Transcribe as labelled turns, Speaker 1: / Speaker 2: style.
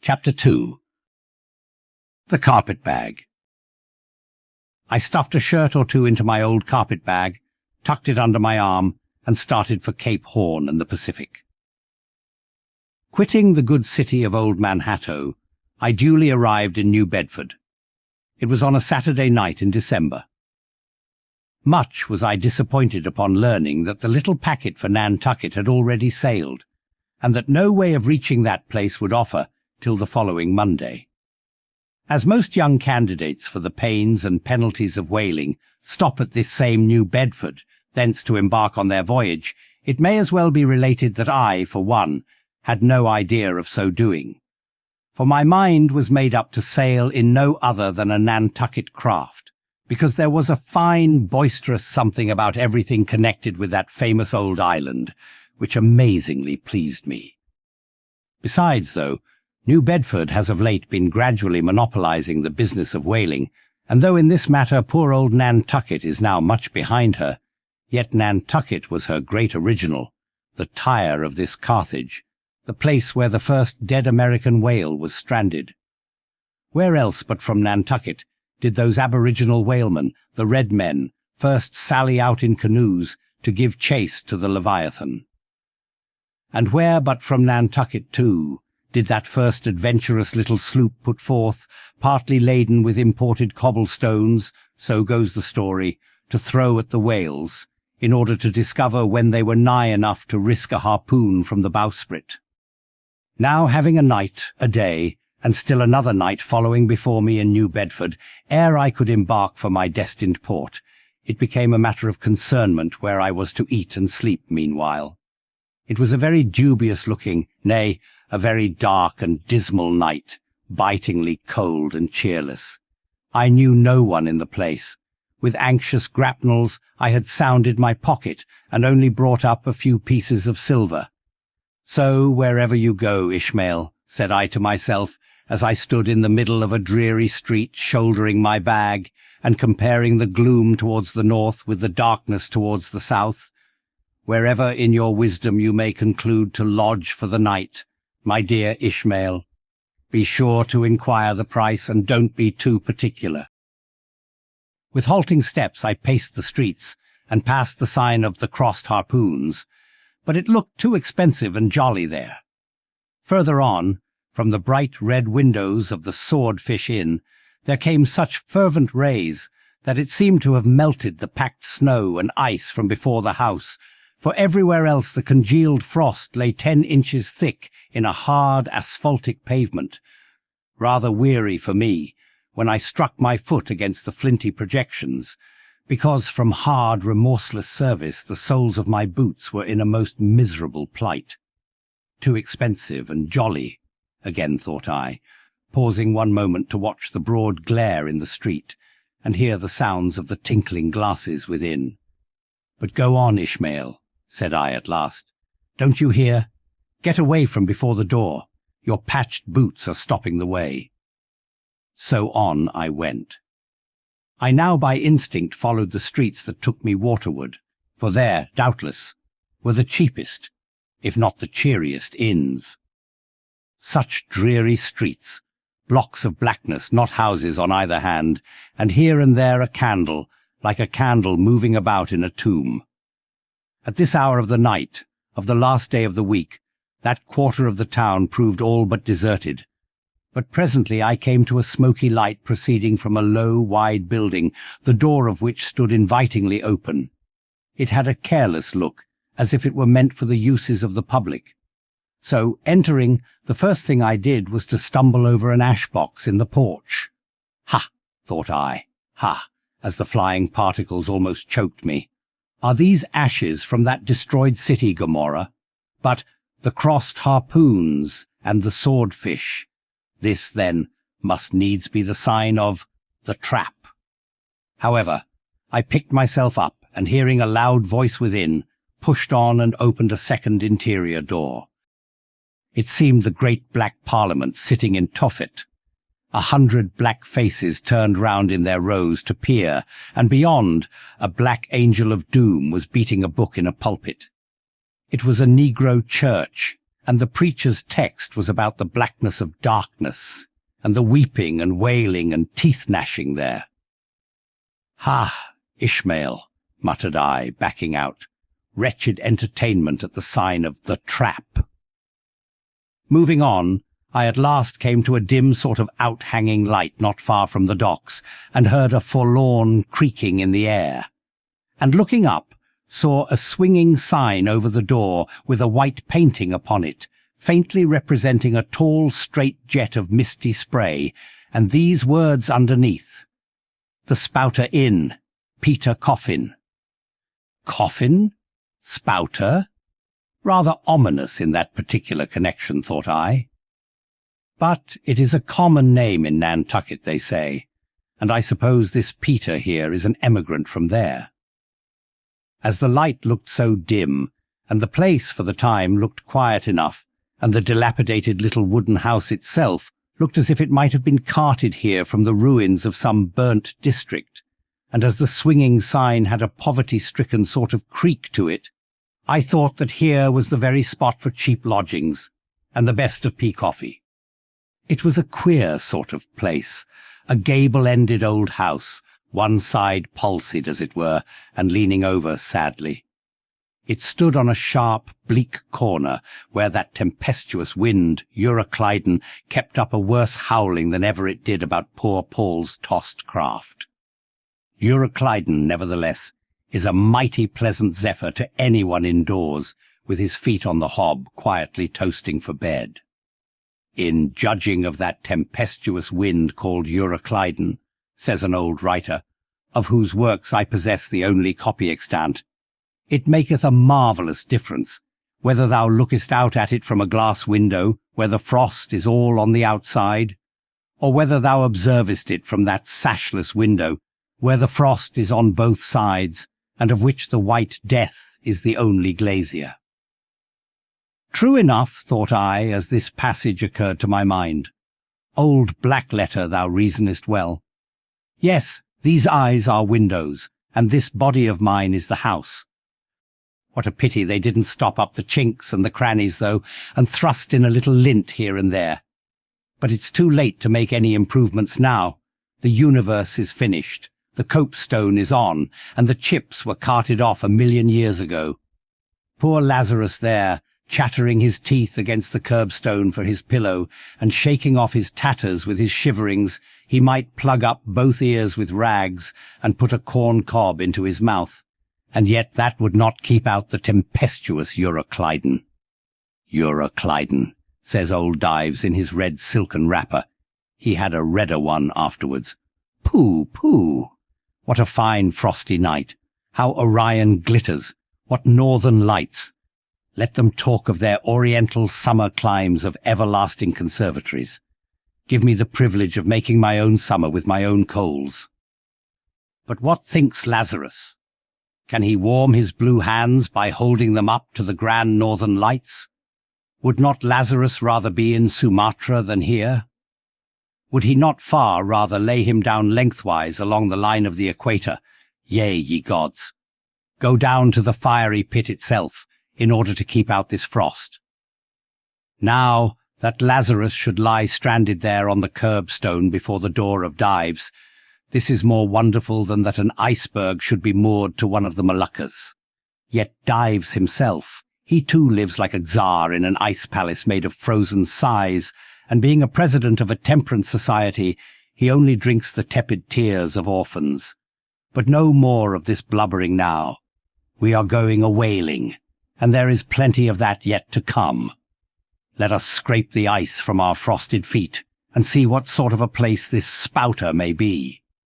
Speaker 1: Chapter 2. The Carpet Bag. I stuffed a shirt or two into my old carpet bag, tucked it under my arm, and started for Cape Horn and the Pacific. Quitting the good city of Old Manhattan, I duly arrived in New Bedford. It was on a Saturday night in December. Much was I disappointed upon learning that the little packet for Nantucket had already sailed, and that no way of reaching that place would offer till the following Monday. As most young candidates for the pains and penalties of whaling stop at this same New Bedford, thence to embark on their voyage, it may as well be related that I, for one, had no idea of so doing. For my mind was made up to sail in no other than a Nantucket craft, because there was a fine, boisterous something about everything connected with that famous old island, which amazingly pleased me. Besides, though, New Bedford has of late been gradually monopolizing the business of whaling, and though in this matter poor old Nantucket is now much behind her, yet Nantucket was her great original, the Tyre of this Carthage, the place where the first dead American whale was stranded. Where else but from Nantucket did those aboriginal whalemen, the Red Men, first sally out in canoes to give chase to the Leviathan? And where but from Nantucket, too, did that first adventurous little sloop put forth, partly laden with imported cobblestones, so goes the story, to throw at the whales, in order to discover when they were nigh enough to risk a harpoon from the bowsprit. Now having a night, a day, and still another night following before me in New Bedford, ere I could embark for my destined port, it became a matter of concernment where I was to eat and sleep meanwhile. It was a very dubious-looking, nay, a very dark and dismal night, bitingly cold and cheerless. I knew no one in the place. With anxious grapnels I had sounded my pocket and only brought up a few pieces of silver. So, wherever you go, Ishmael, said I to myself, as I stood in the middle of a dreary street shouldering my bag and comparing the gloom towards the north with the darkness towards the south, wherever in your wisdom you may conclude to lodge for the night, my dear Ishmael, be sure to inquire the price and don't be too particular. With halting steps I paced the streets and passed the sign of the Crossed Harpoons, but it looked too expensive and jolly there. Further on, from the bright red windows of the Swordfish Inn, there came such fervent rays that it seemed to have melted the packed snow and ice from before the house, for everywhere else the congealed frost lay 10 inches thick in a hard asphaltic pavement. Rather weary for me, when I struck my foot against the flinty projections, because from hard, remorseless service the soles of my boots were in a most miserable plight. Too expensive and jolly, again thought I, pausing one moment to watch the broad glare in the street, and hear the sounds of the tinkling glasses within. But go on, Ishmael, said I at last. Don't you hear? Get away from before the door. Your patched boots are stopping the way. So on I went. I now by instinct followed the streets that took me waterward, for there, doubtless, were the cheapest, if not the cheeriest, inns. Such dreary streets, blocks of blackness, not houses on either hand, and here and there a candle, like a candle moving about in a tomb. At this hour of the night, of the last day of the week, that quarter of the town proved all but deserted. But presently I came to a smoky light proceeding from a low, wide building, the door of which stood invitingly open. It had a careless look, as if it were meant for the uses of the public. So, entering, the first thing I did was to stumble over an ash-box in the porch. Ha, thought I, ha, as the flying particles almost choked me. Are these ashes from that destroyed city, Gomorrah? But the Crossed Harpoons and the Swordfish. This, then, must needs be the sign of the trap. However, I picked myself up, and hearing a loud voice within, pushed on and opened a second interior door. It seemed the great black Parliament sitting in Tophet. 100 black faces turned round in their rows to peer, and beyond, a black angel of doom was beating a book in a pulpit. It was a Negro church, and the preacher's text was about the blackness of darkness, and the weeping and wailing and teeth-gnashing there. "Ha, Ishmael," muttered I, backing out. "Wretched entertainment at the sign of the Trap." Moving on, I at last came to a dim sort of out-hanging light not far from the docks, and heard a forlorn creaking in the air. And looking up, saw a swinging sign over the door with a white painting upon it, faintly representing a tall straight jet of misty spray, and these words underneath: "The Spouter Inn, Peter Coffin." Coffin? Spouter? Rather ominous in that particular connection, thought I. But it is a common name in Nantucket, they say, and I suppose this Peter here is an emigrant from there. As the light looked so dim, and the place for the time looked quiet enough, and the dilapidated little wooden house itself looked as if it might have been carted here from the ruins of some burnt district, and as the swinging sign had a poverty-stricken sort of creak to it, I thought that here was the very spot for cheap lodgings, and the best of pea coffee. It was a queer sort of place, a gable-ended old house, one side palsied, as it were, and leaning over sadly. It stood on a sharp, bleak corner, where that tempestuous wind, Euroclydon, kept up a worse howling than ever it did about poor Paul's tossed craft. Euroclydon, nevertheless, is a mighty pleasant zephyr to anyone indoors, with his feet on the hob, quietly toasting for bed. In judging of that tempestuous wind called Euroclydon, says an old writer, of whose works I possess the only copy extant, it maketh a marvellous difference, whether thou lookest out at it from a glass window, where the frost is all on the outside, or whether thou observest it from that sashless window, where the frost is on both sides, and of which the white death is the only glazier. True enough, thought I, as this passage occurred to my mind. Old black-letter, thou reasonest well. Yes, these eyes are windows, and this body of mine is the house. What a pity they didn't stop up the chinks and the crannies, though, and thrust in a little lint here and there. But it's too late to make any improvements now. The universe is finished, the copestone is on, and the chips were carted off 1,000,000 years ago. Poor Lazarus there, chattering his teeth against the curbstone for his pillow, and shaking off his tatters with his shiverings, he might plug up both ears with rags and put a corn cob into his mouth, and yet that would not keep out the tempestuous Euroclydon. Euroclydon, says old Dives in his red silken wrapper. He had a redder one afterwards. Pooh, pooh! What a fine frosty night! How Orion glitters! What northern lights! Let them talk of their oriental summer climes of everlasting conservatories. Give me the privilege of making my own summer with my own coals. But what thinks Lazarus? Can he warm his blue hands by holding them up to the grand northern lights? Would not Lazarus rather be in Sumatra than here? Would he not far rather lay him down lengthwise along the line of the equator? Yea, ye gods! Go down to the fiery pit itself, in order to keep out this frost. Now, that Lazarus should lie stranded there on the curbstone before the door of Dives, this is more wonderful than that an iceberg should be moored to one of the Moluccas. Yet Dives himself, he too lives like a czar in an ice palace made of frozen sighs, and being a president of a temperance society, he only drinks the tepid tears of orphans. But no more of this blubbering now. We are going a-whaling, and there is plenty of that yet to come. Let us scrape the ice from our frosted feet, and see what sort of a place this Spouter may be.